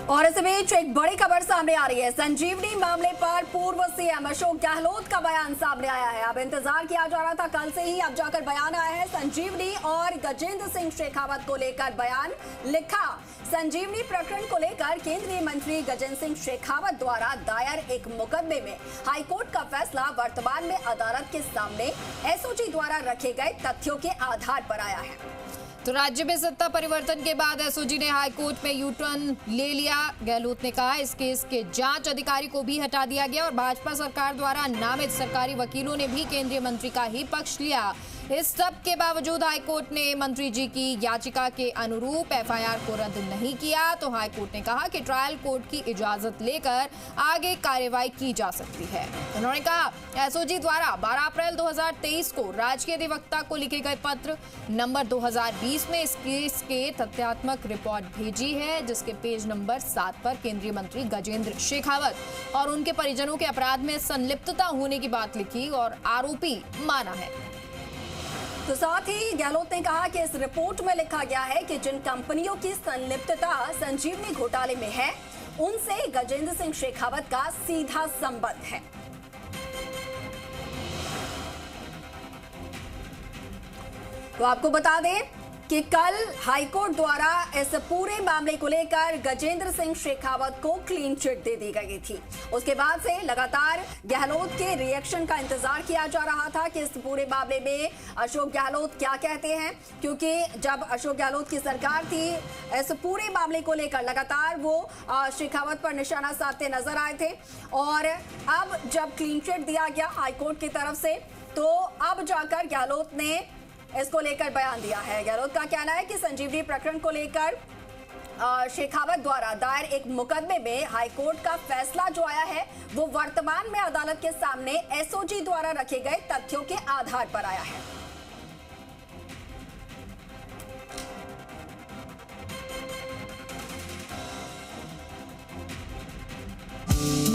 और इस बीच एक बड़ी खबर सामने आ रही है। संजीवनी मामले पर पूर्व सीएम अशोक गहलोत का बयान सामने आया है। अब इंतजार किया जा रहा था कल से ही, अब जाकर बयान आया है। संजीवनी और गजेंद्र सिंह शेखावत को लेकर बयान लिखा। संजीवनी प्रकरण को लेकर केंद्रीय मंत्री गजेंद्र सिंह शेखावत द्वारा दायर एक मुकदमे में हाईकोर्ट का फैसला वर्तमान में अदालत के सामने एसओजी द्वारा रखे गए तथ्यों के आधार पर आया है। तो राज्य में सत्ता परिवर्तन के बाद एसओजी ने हाईकोर्ट में यू टर्न ले लिया। गहलोत ने कहा इस केस के जांच अधिकारी को भी हटा दिया गया और भाजपा सरकार द्वारा नामित सरकारी वकीलों ने भी केंद्रीय मंत्री का ही पक्ष लिया। इस सब के बावजूद हाईकोर्ट ने मंत्री जी की याचिका के अनुरूप एफआईआर को रद्द नहीं किया। तो हाईकोर्ट ने कहा कि ट्रायल कोर्ट की इजाजत लेकर आगे कार्रवाई की जा सकती है। उन्होंने कहा एसओजी द्वारा 12 अप्रैल 2023 को राजकीय अधिवक्ता को लिखे गए पत्र नंबर 2020 में इस केस के तथ्यात्मक रिपोर्ट भेजी है, जिसके पेज नंबर 7 पर केंद्रीय मंत्री गजेंद्र शेखावत और उनके परिजनों के अपराध में संलिप्तता होने की बात लिखी और आरोपी माना है। तो साथ ही गहलोत ने कहा कि इस रिपोर्ट में लिखा गया है कि जिन कंपनियों की संलिप्तता संजीवनी घोटाले में है, उनसे गजेंद्र सिंह शेखावत का सीधा संबंध है। तो आपको बता दें कि कल हाईकोर्ट द्वारा इस पूरे मामले को लेकर गजेंद्र सिंह शेखावत को क्लीन चिट दे दी गई थी। उसके बाद से लगातार गहलोत के रिएक्शन का इंतजार किया जा रहा था कि इस पूरे मामले में अशोक गहलोत क्या कहते हैं, क्योंकि जब अशोक गहलोत की सरकार थी इस पूरे मामले को लेकर लगातार वो शेखावत पर निशाना साधते नजर आए थे। और अब जब क्लीन चिट दिया गया हाईकोर्ट की तरफ से, तो अब जाकर गहलोत ने इसको लेकर बयान दिया है। गहलोत का कहना है कि संजीवनी प्रकरण को लेकर शेखावत द्वारा दायर एक मुकदमे में हाईकोर्ट का फैसला जो आया है वो वर्तमान में अदालत के सामने एसओजी द्वारा रखे गए तथ्यों के आधार पर आया है।